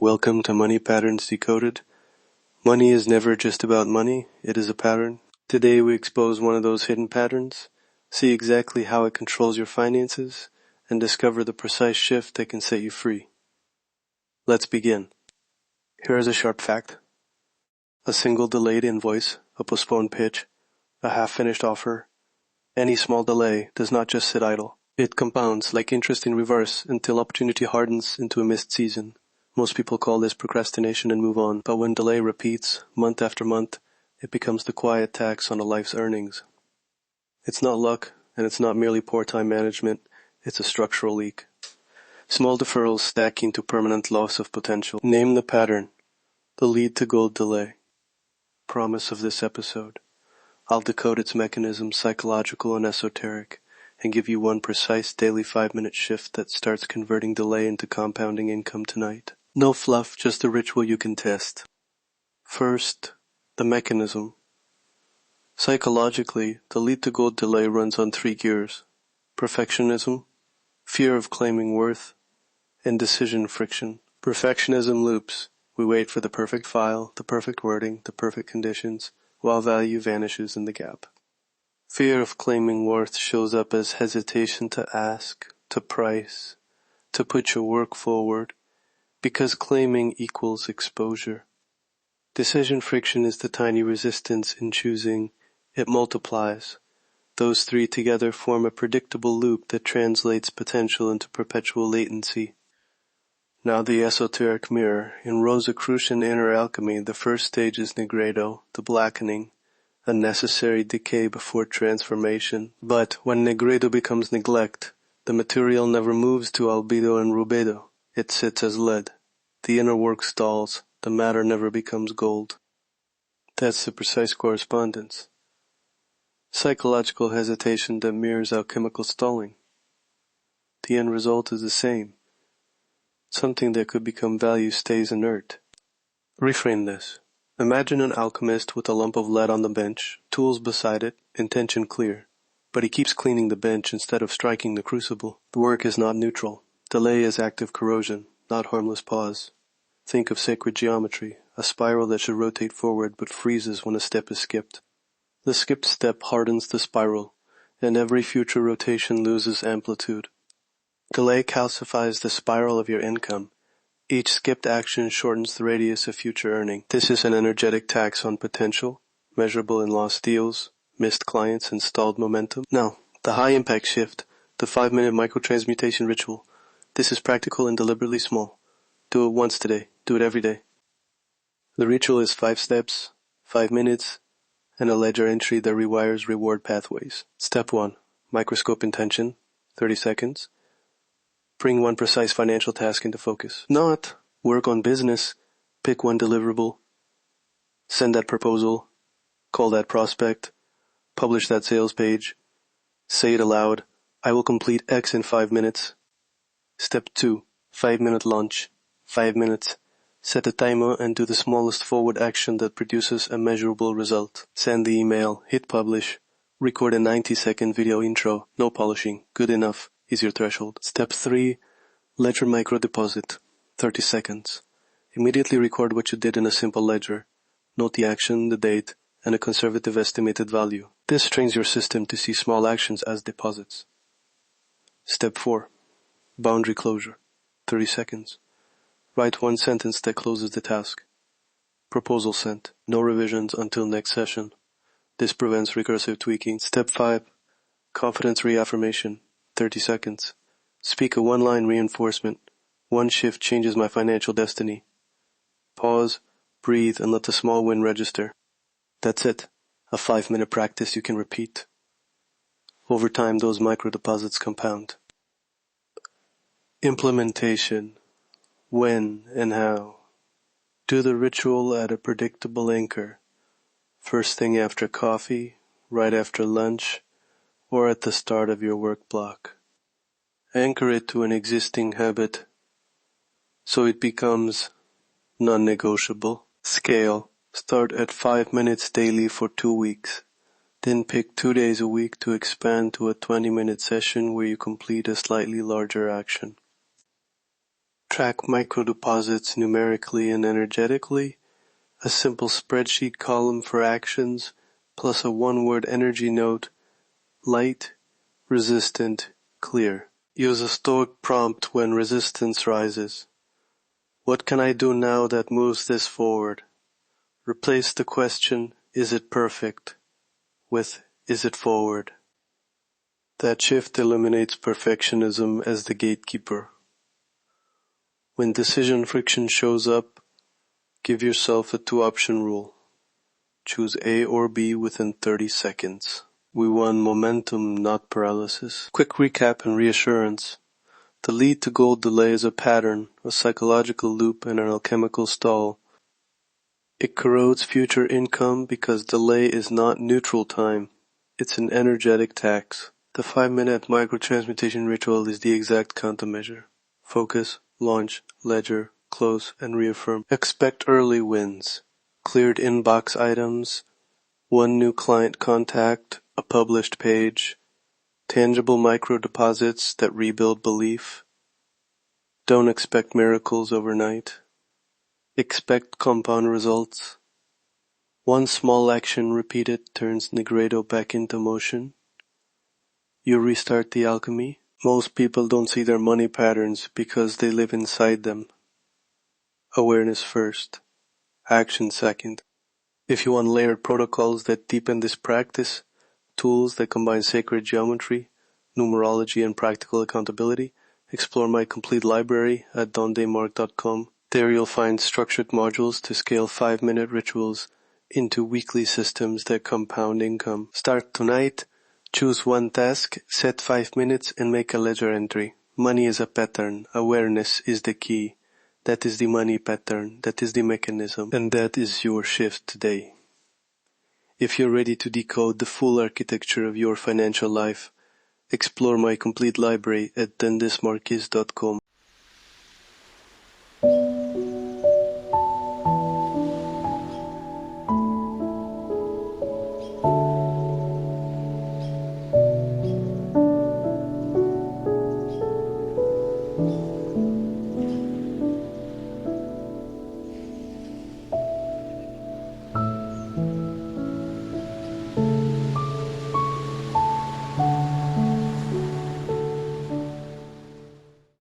Welcome to Money Patterns Decoded. Money is never just about money, it is a pattern. Today we expose one of those hidden patterns, see exactly how it controls your finances, and discover the precise shift that can set you free. Let's begin. Here is a sharp fact. A single delayed invoice, a postponed pitch, a half-finished offer, any small delay does not just sit idle. It compounds like interest in reverse until opportunity hardens into a missed season. Most people call this procrastination and move on, but when delay repeats, month after month, it becomes the quiet tax on a life's earnings. It's not luck, and it's not merely poor time management, it's a structural leak. Small deferrals stack into permanent loss of potential. Name the pattern, the lead to gold delay. Promise of this episode. I'll decode its mechanisms, psychological and esoteric, and give you one precise daily 5-minute shift that starts converting delay into compounding income tonight. No fluff, just a ritual you can test. First, the mechanism. Psychologically, the lead to gold delay runs on 3 gears. Perfectionism, fear of claiming worth, and decision friction. Perfectionism loops. We wait for the perfect file, the perfect wording, the perfect conditions, while value vanishes in the gap. Fear of claiming worth shows up as hesitation to ask, to price, to put your work forward, because claiming equals exposure. Decision friction is the tiny resistance in choosing. It multiplies. Those 3 together form a predictable loop that translates potential into perpetual latency. Now the esoteric mirror. In Rosicrucian inner alchemy, the first stage is nigredo, the blackening, a necessary decay before transformation. But when nigredo becomes neglect, the material never moves to albedo and rubedo. It sits as lead. The inner work stalls. The matter never becomes gold. That's the precise correspondence. Psychological hesitation that mirrors alchemical stalling. The end result is the same. Something that could become value stays inert. Reframe this. Imagine an alchemist with a lump of lead on the bench, tools beside it, intention clear. But he keeps cleaning the bench instead of striking the crucible. The work is not neutral. Delay is active corrosion, not harmless pause. Think of sacred geometry, a spiral that should rotate forward but freezes when a step is skipped. The skipped step hardens the spiral, and every future rotation loses amplitude. Delay calcifies the spiral of your income. Each skipped action shortens the radius of future earning. This is an energetic tax on potential, measurable in lost deals, missed clients, and stalled momentum. Now, the high-impact shift, the 5-minute microtransmutation ritual. This is practical and deliberately small. Do it once today. Do it every day. The ritual is 5 steps, 5 minutes, and a ledger entry that rewires reward pathways. Step 1. Microscope intention, 30 seconds. Bring one precise financial task into focus. Not work on business. Pick one deliverable. Send that proposal. Call that prospect. Publish that sales page. Say it aloud. I will complete X in 5 minutes. Step 2. 5-minute launch. 5 minutes. Set a timer and do the smallest forward action that produces a measurable result. Send the email, hit publish, record a 90-second video intro, no polishing, good enough is your threshold. Step 3, ledger micro deposit, 30 seconds. Immediately record what you did in a simple ledger. Note the action, the date, and a conservative estimated value. This trains your system to see small actions as deposits. Step 4, boundary closure, 30 seconds. Write one sentence that closes the task. Proposal sent. No revisions until next session. This prevents recursive tweaking. Step 5. Confidence reaffirmation. 30 seconds. Speak a one-line reinforcement. One shift changes my financial destiny. Pause, breathe, and let the small win register. That's it. A 5-minute practice you can repeat. Over time, those micro-deposits compound. Implementation. When and how? Do the ritual at a predictable anchor, first thing after coffee, right after lunch, or at the start of your work block. Anchor it to an existing habit so it becomes non-negotiable. Scale. Start at 5 minutes daily for 2 weeks. Then pick 2 days a week to expand to a 20-minute session where you complete a slightly larger action. Track microdeposits numerically and energetically. A simple spreadsheet column for actions, plus a one-word energy note, light, resistant, clear. Use a stoic prompt when resistance rises. What can I do now that moves this forward? Replace the question, is it perfect, with, is it forward? That shift eliminates perfectionism as the gatekeeper. When decision friction shows up, give yourself a 2-option rule. Choose A or B within 30 seconds. We want momentum, not paralysis. Quick recap and reassurance. The lead to goal delay is a pattern, a psychological loop, and an alchemical stall. It corrodes future income because delay is not neutral time. It's an energetic tax. The 5-minute microtransmutation ritual is the exact countermeasure. Focus, launch, ledger, close, and reaffirm. Expect early wins. Cleared inbox items, 1 new client contact, a published page, tangible microdeposits that rebuild belief. Don't expect miracles overnight. Expect compound results. 1 small action repeated turns Negredo back into motion. You restart the alchemy. Most people don't see their money patterns because they live inside them. Awareness first, action second. If you want layered protocols that deepen this practice, tools that combine sacred geometry, numerology, and practical accountability, explore my complete library at dondesmarques.com. There you'll find structured modules to scale 5-minute rituals into weekly systems that compound income. Start tonight, choose 1 task, set 5 minutes, and make a ledger entry. Money is a pattern, awareness is the key. That is the money pattern, that is the mechanism, and that is your shift today. If you're ready to decode the full architecture of your financial life, explore my complete library at dondesmarques.com.